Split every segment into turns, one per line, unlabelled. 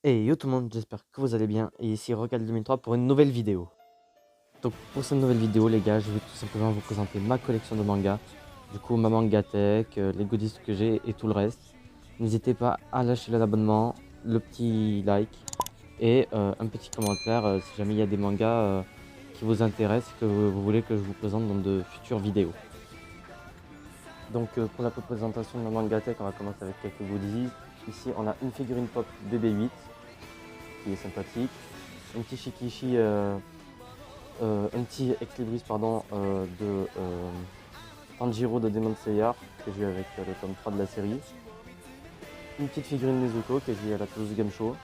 Hey yo tout le monde, j'espère que vous allez bien, et ici Rocal 2003 pour une nouvelle vidéo. Donc pour cette nouvelle vidéo les gars, je vais tout simplement vous présenter ma collection de mangas, du coup ma mangatech, les goodies que j'ai et tout le reste. N'hésitez pas à lâcher l'abonnement, le petit like et un petit commentaire si jamais il y a des mangas qui vous intéressent et que vous voulez que je vous présente dans de futures vidéos. Donc pour la présentation de ma mangatech, on va commencer avec quelques goodies. Ici on a une figurine pop BB8 qui est sympathique. Un petit Shikishi, un petit Ex Libris pardon, de Tanjiro de Demon Slayer que j'ai eu avec le tome 3 de la série. Une petite figurine Nezuko que j'ai eu à la Toulouse Game Show.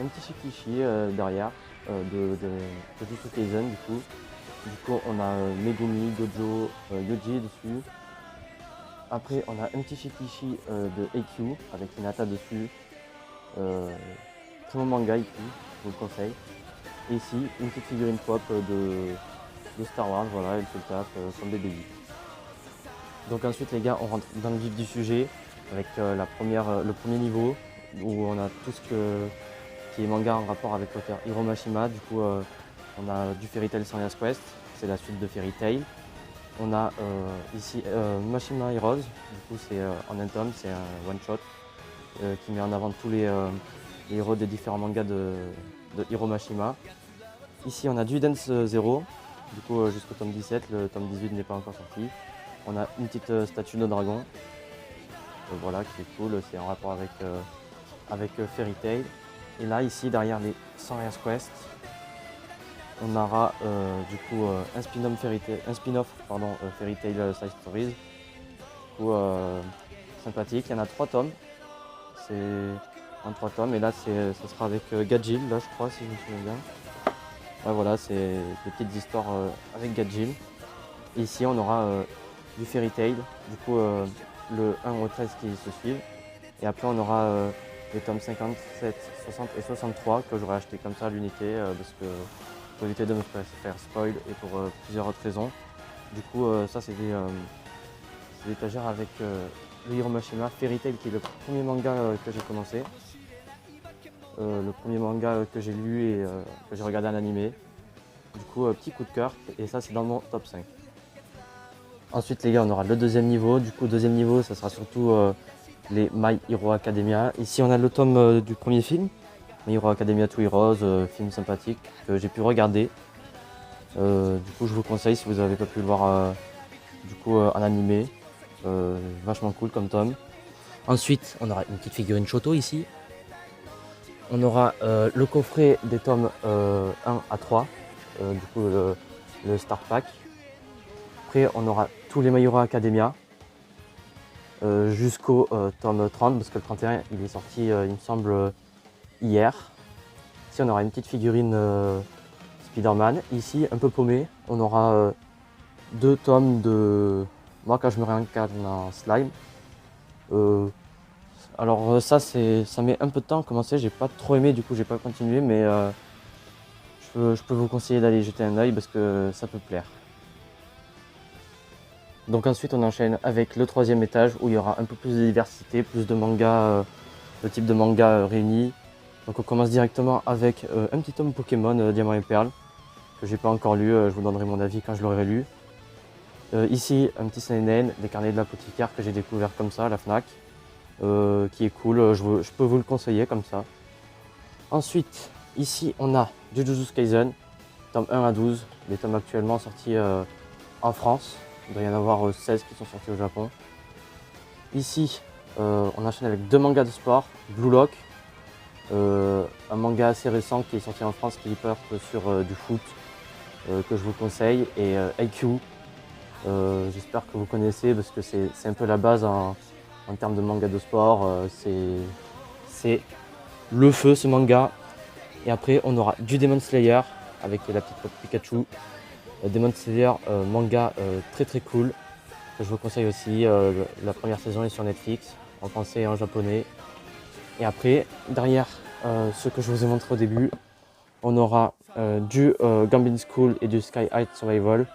Un petit Shikishi derrière de Jujutsu Kaisen du coup. Du coup on a Megumi, Gojo, Yoji dessus. Après on a un petit Shikishi de AQ avec Hinata dessus. Très bon manga AQ, je vous le conseille. Et ici, une petite figurine pop de Star Wars, voilà, elle fait le taf comme des baby. Donc ensuite les gars, on rentre dans le vif du sujet avec le premier niveau où on a tout ce qui est manga en rapport avec l'auteur Hiro Mashima. Du coup, on a du Fairy Tail Serious Quest, c'est la suite de Fairy Tail. On a ici Mashima Heroes, du coup c'est en un tome, c'est un one shot qui met en avant tous les héros des différents mangas de Hiro Mashima. Ici on a du Dance Zero, du coup jusqu'au tome 17, le tome 18 n'est pas encore sorti. On a une petite statue de dragon, voilà, qui est cool, c'est en rapport avec Fairy Tail. Et là ici derrière les 100 Years Quest, on aura du coup un spin-off Fairy Tail Side Stories. Du coup sympathique, il y en a 3 tomes. C'est en 3 tomes et là ça sera avec Gajil, là je crois si je me souviens bien. Ouais, voilà, c'est des petites histoires avec Gajil. Et ici on aura du Fairy Tail, du coup le 1 au 13 qui se suivent. Et après on aura les tomes 57, 60 et 63 que j'aurais acheté comme ça à l'unité parce que pour éviter de me faire spoil et pour plusieurs autres raisons. Du coup ça c'est des étagères avec le Hiro Mashima Fairy Tail qui est le premier manga que j'ai commencé. Le premier manga que j'ai lu et que j'ai regardé en animé. Du coup, petit coup de cœur, et ça c'est dans mon top 5. Ensuite les gars, on aura le deuxième niveau. Du coup, deuxième niveau, ça sera surtout les My Hero Academia. Ici, on a le tome du premier film, My Hero Academia 2 Heroes, film sympathique que j'ai pu regarder. Du coup, je vous conseille si vous n'avez pas pu le voir en animé. Vachement cool comme tome. Ensuite, on aura une petite figurine Shoto ici. On aura le coffret des tomes 1 à 3, du coup le Star Pack. Après on aura tous les My Hero Academia jusqu'au tome 30 parce que le 31 il est sorti il me semble hier. Ici on aura une petite figurine Spider-Man. Ici un peu paumé, on aura 2 tomes de moi quand je me réincarne en slime. Alors ça met un peu de temps à commencer, j'ai pas trop aimé, du coup j'ai pas continué, mais je peux vous conseiller d'aller jeter un oeil parce que ça peut plaire. Donc ensuite on enchaîne avec le troisième étage où il y aura un peu plus de diversité, plus de mangas, de type de mangas réunis. Donc on commence directement avec un petit tome Pokémon Diamant et Perle que j'ai pas encore lu, je vous donnerai mon avis quand je l'aurai lu. Ici un petit seinen, des carnets de l'apothicaire que j'ai découvert comme ça à la Fnac. Qui est cool, je peux vous le conseiller comme ça. Ensuite, ici on a Jujutsu Kaisen, tome 1 à 12, les tomes actuellement sortis en France. Il doit y en avoir 16 qui sont sortis au Japon. Ici, on enchaîne avec 2 mangas de sport, Blue Lock, un manga assez récent qui est sorti en France qui porte sur du foot, que je vous conseille, et IQ, j'espère que vous connaissez parce que c'est un peu la base en termes de manga de sport, c'est le feu ce manga. Et après on aura du Demon Slayer avec la petite pop Pikachu. Demon Slayer, manga très très cool, que je vous conseille aussi. La première saison est sur Netflix, en français et en japonais. Et après, derrière ce que je vous ai montré au début, on aura du Gambling School et du Sky High Survival,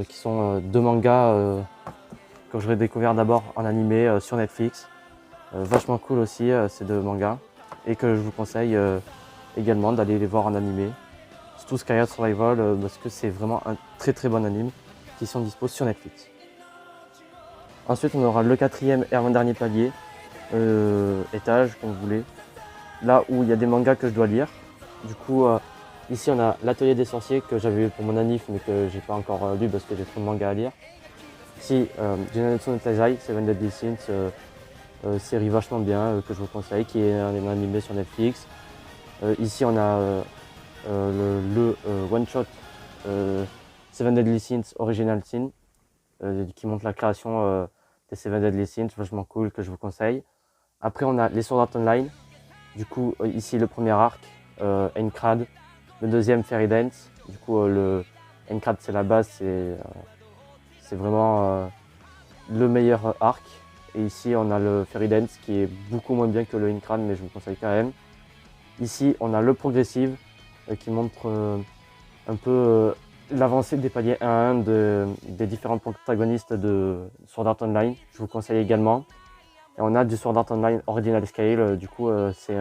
qui sont 2 mangas que j'aurais découvert d'abord en animé sur Netflix. Vachement cool aussi ces 2 mangas. et que je vous conseille également d'aller les voir en animé. Surtout Skyward Survival parce que c'est vraiment un très très bon anime qui sont dispo sur Netflix. Ensuite, on aura le quatrième et avant-dernier palier, étage, comme vous voulez, là où il y a des mangas que je dois lire. Du coup, ici on a l'Atelier des sorciers que j'avais eu pour mon anif mais que j'ai pas encore lu parce que j'ai trop de mangas à lire. Ici, Jujutsu no Kaisen, Seven Deadly Sins, série vachement bien que je vous conseille, qui est un animé sur Netflix. Ici on a le one-shot Seven Deadly Sins Original Sin, qui montre la création des Seven Deadly Sins, vachement cool, que je vous conseille. Après on a les Sword Art Online, du coup ici le premier arc, Aincrad, le deuxième Fairy Dance, du coup le Aincrad c'est la base, c'est vraiment le meilleur arc. Et ici on a le Fairy Dance qui est beaucoup moins bien que le Aincrad, mais je vous conseille quand même. Ici on a le Progressive qui montre un peu l'avancée des paliers 1 à 1 des différents protagonistes de Sword Art Online. Je vous conseille également. Et on a du Sword Art Online Original Scale, du coup c'est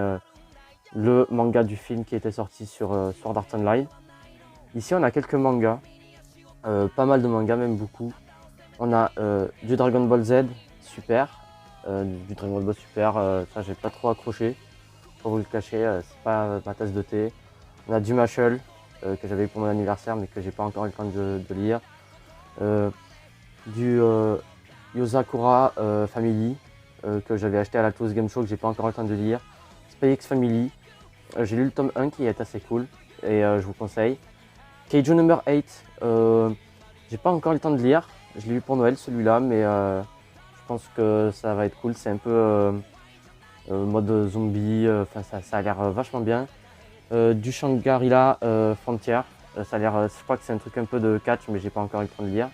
le manga du film qui était sorti sur Sword Art Online. Ici on a quelques mangas, pas mal de mangas, même beaucoup. On a du Dragon Ball Z Super, du Dragon Ball Super, ça j'ai pas trop accroché, pour vous le cacher, c'est pas ma tasse de thé. On a du Mashal, que j'avais eu pour mon anniversaire mais que j'ai pas encore eu le temps de lire. Du Yosakura Family, que j'avais acheté à la Toast Game Show, que j'ai pas encore eu le temps de lire. Spy X Family, j'ai lu le tome 1 qui est assez cool et je vous conseille. Kaiju Number 8, j'ai pas encore eu le temps de lire, je l'ai eu pour Noël celui-là, mais je pense que ça va être cool. C'est un peu mode zombie, ça a l'air vachement bien. Du Shangri-La Frontier, ça a l'air, je crois que c'est un truc un peu de catch, mais j'ai pas encore eu le temps de lire.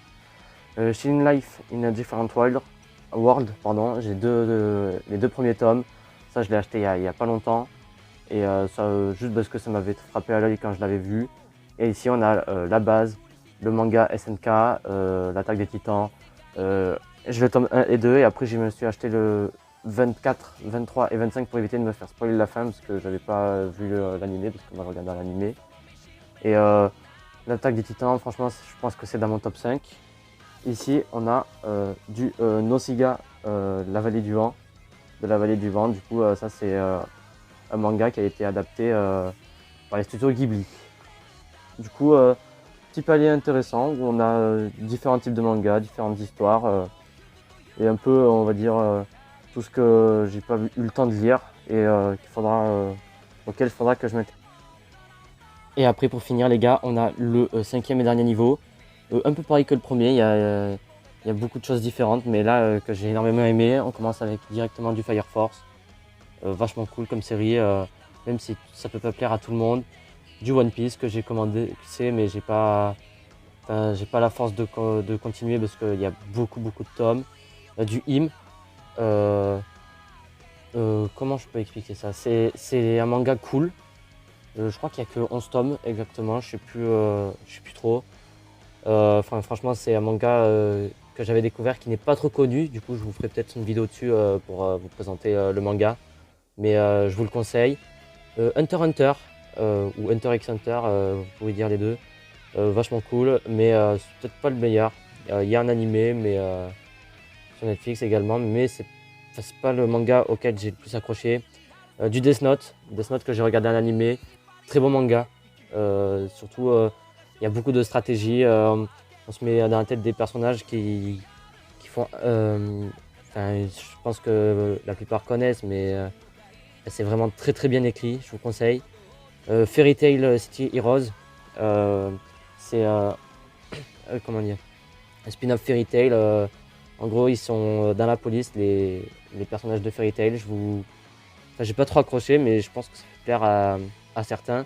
Chilling Life in a Different World, pardon, j'ai les deux premiers tomes. Ça, je l'ai acheté il y a pas longtemps. Et ça, juste parce que ça m'avait frappé à l'œil quand je l'avais vu. Et ici, on a la base, le manga SNK, l'attaque des titans. J'ai le tome 1 et 2, et après, je me suis acheté le 24, 23 et 25 pour éviter de me faire spoiler la fin parce que j'avais pas vu l'animé, parce qu'on va regarder l'animé. Et l'attaque des titans, franchement, je pense que c'est dans mon top 5. Ici, on a du Nausicaa, la vallée du vent, de la vallée du vent. Du coup, ça, c'est un manga qui a été adapté par les studios Ghibli. Du coup, petit palier intéressant où on a différents types de mangas, différentes histoires et un peu, on va dire, tout ce que j'ai pas eu le temps de lire et auquel il faudra que je m'intéresse. Et après, pour finir, les gars, on a le cinquième et dernier niveau. Un peu pareil que le premier, il y a beaucoup de choses différentes, mais là, que j'ai énormément aimé. On commence avec directement du Fire Force. Vachement cool comme série, même si ça peut pas plaire à tout le monde. Du One Piece que j'ai commandé, mais j'ai pas la force de continuer parce qu'il y a beaucoup de tomes. Du Him, comment je peux expliquer ça? C'est un manga cool. Je crois qu'il y a que 11 tomes exactement, je sais plus trop. Franchement, c'est un manga que j'avais découvert qui n'est pas trop connu. Du coup, je vous ferai peut-être une vidéo dessus pour vous présenter le manga. Mais je vous le conseille. Hunter x Hunter ou Hunter x Hunter, vous pouvez dire les deux. Vachement cool, mais c'est peut-être pas le meilleur. Il y a un animé mais sur Netflix également, mais c'est pas le manga auquel j'ai le plus accroché. Du Death Note, que j'ai regardé un animé. Très bon manga. Surtout, il y a beaucoup de stratégies. On se met dans la tête des personnages qui font. Je pense que la plupart connaissent, mais c'est vraiment très bien écrit. Je vous conseille. Fairy Tail City Heroes, c'est comment dire, un spin-off Fairy Tail. En gros, ils sont dans la police, les personnages de Fairy Tail. J'ai pas trop accroché, mais je pense que ça peut plaire à certains.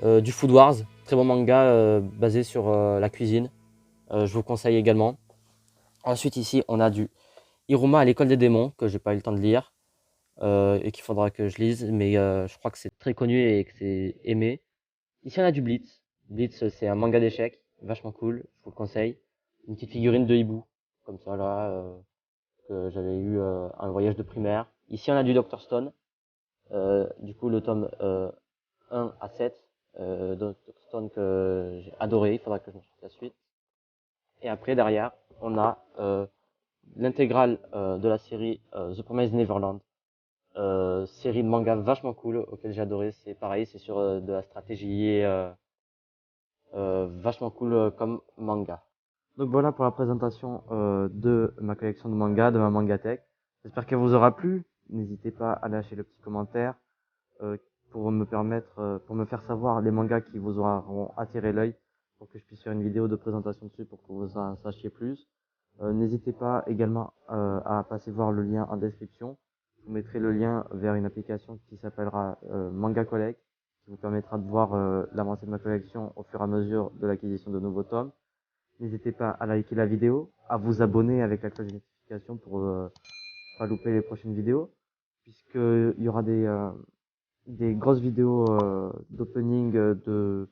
Du Food Wars, très bon manga basé sur la cuisine. Je vous conseille également. Ensuite, ici, on a du Iruma à l'école des démons, que j'ai pas eu le temps de lire et qu'il faudra que je lise, mais je crois que c'est très connu et que c'est aimé. Ici, on a du Blitz. Blitz, c'est un manga d'échecs, vachement cool, je vous le conseille. Une petite figurine de hibou, comme ça là, que j'avais eu à un voyage de primaire. Ici, on a du Dr Stone, Du coup, le tome 1 à 7, Dr. Stone que j'ai adoré, il faudra que je me sorte la suite. Et après, derrière, on a l'intégrale de la série The Promised Neverland. Série de manga vachement cool auquel j'ai adoré. C'est pareil, c'est sur de la stratégie et vachement cool comme manga. Donc voilà pour la présentation de ma collection de mangas, de ma mangatech. J'espère qu'elle vous aura plu. N'hésitez pas à lâcher le petit commentaire euh, pour me permettre, pour me faire savoir les mangas qui vous auront attiré l'œil, pour que je puisse faire une vidéo de présentation dessus pour que vous en sachiez plus. N'hésitez pas également à passer voir le lien en description. Je vous mettrai le lien vers une application qui s'appellera Manga Collect, qui vous permettra de voir l'avancée de ma collection au fur et à mesure de l'acquisition de nouveaux tomes. N'hésitez pas à liker la vidéo, à vous abonner avec la cloche de notification pour pas louper les prochaines vidéos, puisqu'il y aura des grosses vidéos d'opening de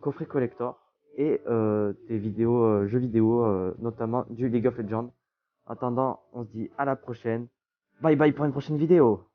coffret collector et des vidéos jeux vidéo, notamment du League of Legends. En attendant, on se dit à la prochaine. Bye bye pour une prochaine vidéo.